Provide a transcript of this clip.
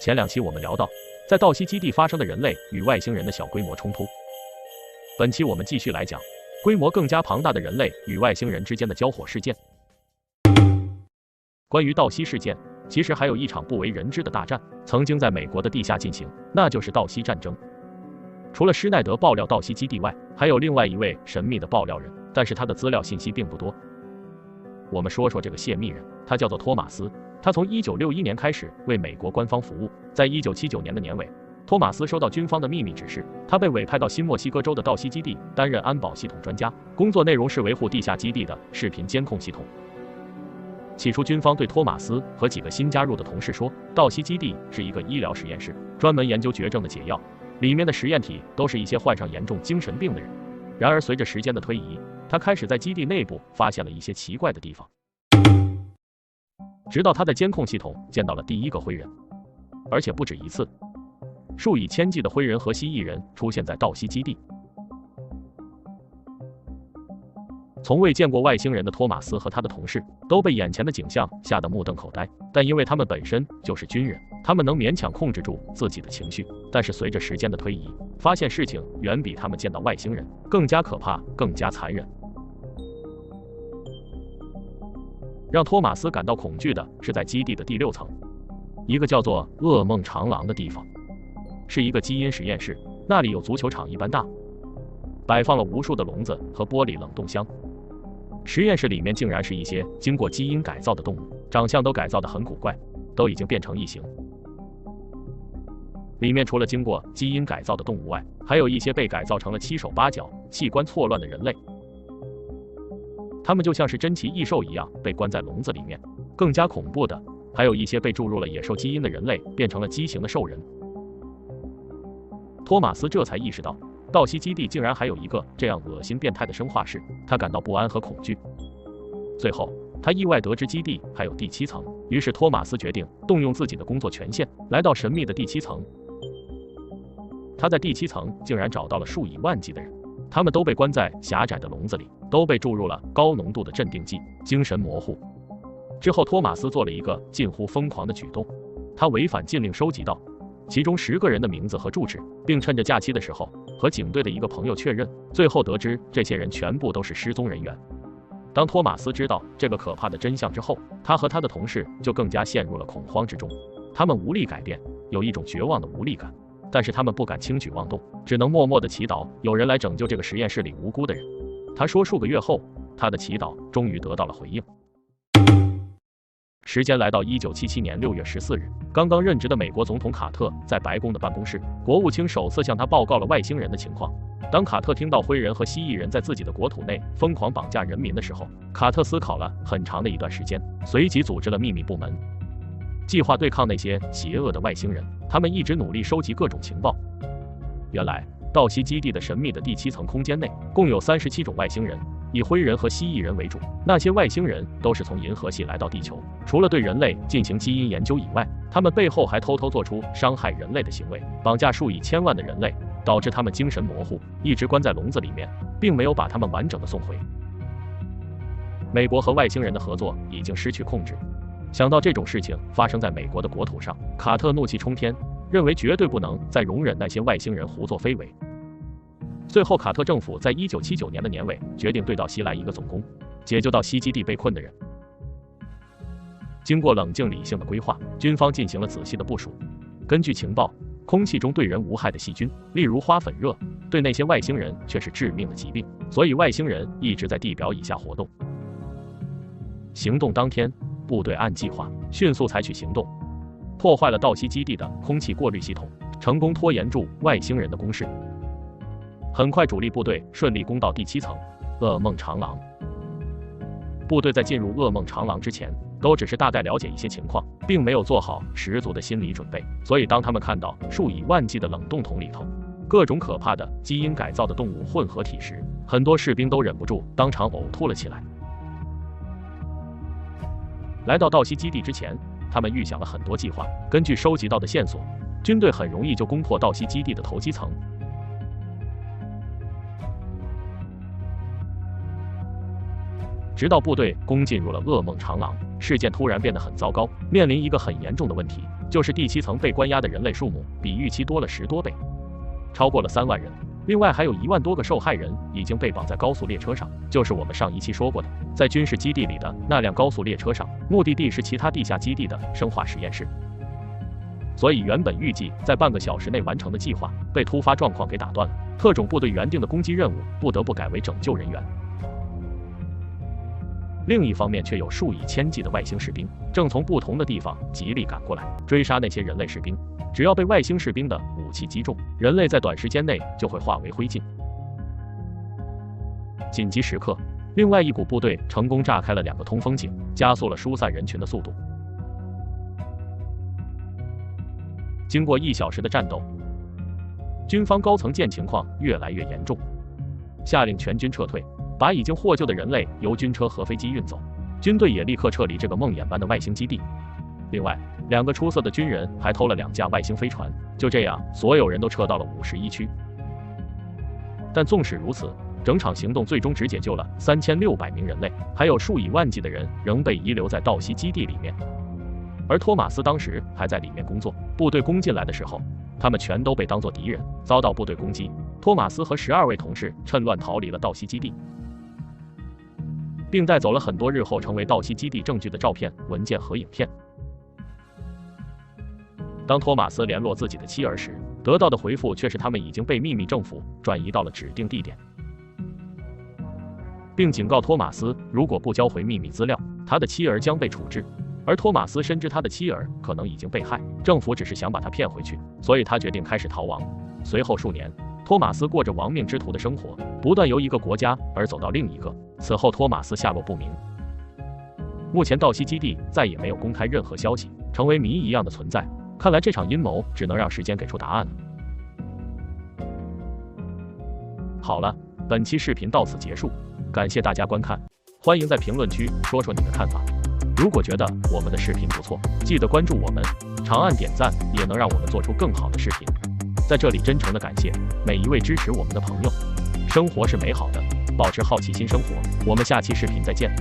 前2期我们聊到，在道西基地发生的人类与外星人的小规模冲突。本期我们继续来讲规模更加庞大的人类与外星人之间的交火事件。关于道西事件，其实还有一场不为人知的大战，曾经在美国的地下进行，那就是道西战争。除了施耐德爆料道西基地外，还有另外一位神秘的爆料人，但是他的资料信息并不多。我们说说这个泄密人，他叫做托马斯。他从1961年开始为美国官方服务，在1979年的年尾，托马斯收到军方的秘密指示，他被委派到新墨西哥州的道西基地担任安保系统专家，工作内容是维护地下基地的视频监控系统。起初，军方对托马斯和几个新加入的同事说，道西基地是一个医疗实验室，专门研究绝症的解药，里面的实验体都是一些患上严重精神病的人。然而，随着时间的推移，他开始在基地内部发现了一些奇怪的地方。直到他在监控系统见到了第一个灰人，而且不止一次，数以千计的灰人和蜥蜴人出现在道西基地。从未见过外星人的托马斯和他的同事都被眼前的景象吓得目瞪口呆，但因为他们本身就是军人，他们能勉强控制住自己的情绪。但是随着时间的推移，发现事情远比他们见到外星人更加可怕，更加残忍。让托马斯感到恐惧的是在基地的第6层，一个叫做噩梦长廊的地方，是一个基因实验室，那里有足球场一般大，摆放了无数的笼子和玻璃冷冻箱。实验室里面竟然是一些经过基因改造的动物，长相都改造得很古怪，都已经变成异形。里面除了经过基因改造的动物外，还有一些被改造成了7手8脚、器官错乱的人类。他们就像是珍奇异兽一样被关在笼子里面。更加恐怖的，还有一些被注入了野兽基因的人类变成了畸形的兽人。托马斯这才意识到，道西基地竟然还有一个这样恶心变态的生化室，他感到不安和恐惧。最后，他意外得知基地还有第7层，于是托马斯决定动用自己的工作权限，来到神秘的第7层。他在第7层竟然找到了数以万计的人，他们都被关在狭窄的笼子里，都被注入了高浓度的镇定剂，精神模糊。之后，托马斯做了一个近乎疯狂的举动，他违反禁令收集到其中10个人的名字和住址，并趁着假期的时候和警队的一个朋友确认，最后得知这些人全部都是失踪人员。当托马斯知道这个可怕的真相之后，他和他的同事就更加陷入了恐慌之中，他们无力改变，有一种绝望的无力感，但是他们不敢轻举妄动，只能默默地祈祷有人来拯救这个实验室里无辜的人。他说数个月后，他的祈祷终于得到了回应。时间来到1977年6月14日，刚刚任职的美国总统卡特在白宫的办公室，国务卿首次向他报告了外星人的情况。当卡特听到灰人和蜥蜴人在自己的国土内疯狂绑架人民的时候，卡特思考了很长的一段时间，随即组织了秘密部门，计划对抗那些邪恶的外星人。他们一直努力收集各种情报。原来，道西基地的神秘的第7层空间内共有37种外星人，以灰人和蜥蜴人为主。那些外星人都是从银河系来到地球，除了对人类进行基因研究以外，他们背后还偷偷做出伤害人类的行为，绑架数以千万的人类，导致他们精神模糊，一直关在笼子里面，并没有把他们完整的送回。美国和外星人的合作已经失去控制。想到这种事情发生在美国的国土上，卡特怒气冲天，认为绝对不能再容忍那些外星人胡作非为。最后，卡特政府在1979年的年尾决定对道西来一个总攻，解救到西基地被困的人。经过冷静理性的规划，军方进行了仔细的部署。根据情报，空气中对人无害的细菌，例如花粉热，对那些外星人却是致命的疾病，所以外星人一直在地表以下活动。行动当天，部队按计划迅速采取行动，破坏了道西基地的空气过滤系统，成功拖延住外星人的攻势。很快，主力部队顺利攻到第7层噩梦长廊。部队在进入噩梦长廊之前，都只是大概了解一些情况，并没有做好十足的心理准备。所以当他们看到数以万计的冷冻桶里头各种可怕的基因改造的动物混合体时，很多士兵都忍不住当场呕吐了起来。来到道西基地之前，他们预想了很多计划。根据收集到的线索，军队很容易就攻破道西基地的投机层。直到部队攻进入了噩梦长廊，事件突然变得很糟糕，面临一个很严重的问题，就是第7层被关押的人类数目比预期多了10多倍，超过了3万人。另外还有1万多个受害人已经被绑在高速列车上，就是我们上一期说过的，在军事基地里的那辆高速列车上，目的地是其他地下基地的生化实验室。所以原本预计在半个小时内完成的计划被突发状况给打断了，特种部队原定的攻击任务不得不改为拯救人员。另一方面却有数以千计的外星士兵正从不同的地方极力赶过来，追杀那些人类士兵。只要被外星士兵的武器击中，人类在短时间内就会化为灰烬。紧急时刻，另外一股部队成功炸开了2个通风井，加速了疏散人群的速度。经过1小时的战斗，军方高层见情况越来越严重，下令全军撤退，把已经获救的人类由军车和飞机运走。军队也立刻撤离这个梦魇般的外星基地。另外，2个出色的军人还偷了2架外星飞船。就这样，所有人都撤到了51区。但纵使如此，整场行动最终只解救了3600名人类，还有数以万计的人仍被遗留在道西基地里面。而托马斯当时还在里面工作，部队攻进来的时候，他们全都被当作敌人，遭到部队攻击。托马斯和12位同事趁乱逃离了道西基地，并带走了很多日后成为道西基地证据的照片、文件和影片。当托马斯联络自己的妻儿时，得到的回复却是他们已经被秘密政府转移到了指定地点，并警告托马斯，如果不交回秘密资料，他的妻儿将被处置。而托马斯深知他的妻儿可能已经被害，政府只是想把他骗回去，所以他决定开始逃亡。随后数年，托马斯过着亡命之徒的生活，不断由一个国家而走到另一个。此后托马斯下落不明，目前道西基地再也没有公开任何消息，成为谜一样的存在。看来这场阴谋只能让时间给出答案了。好了，本期视频到此结束，感谢大家观看，欢迎在评论区说说你的看法。如果觉得我们的视频不错，记得关注我们，长按点赞也能让我们做出更好的视频。在这里真诚的感谢每一位支持我们的朋友。生活是美好的，保持好奇心生活，我们下期视频再见。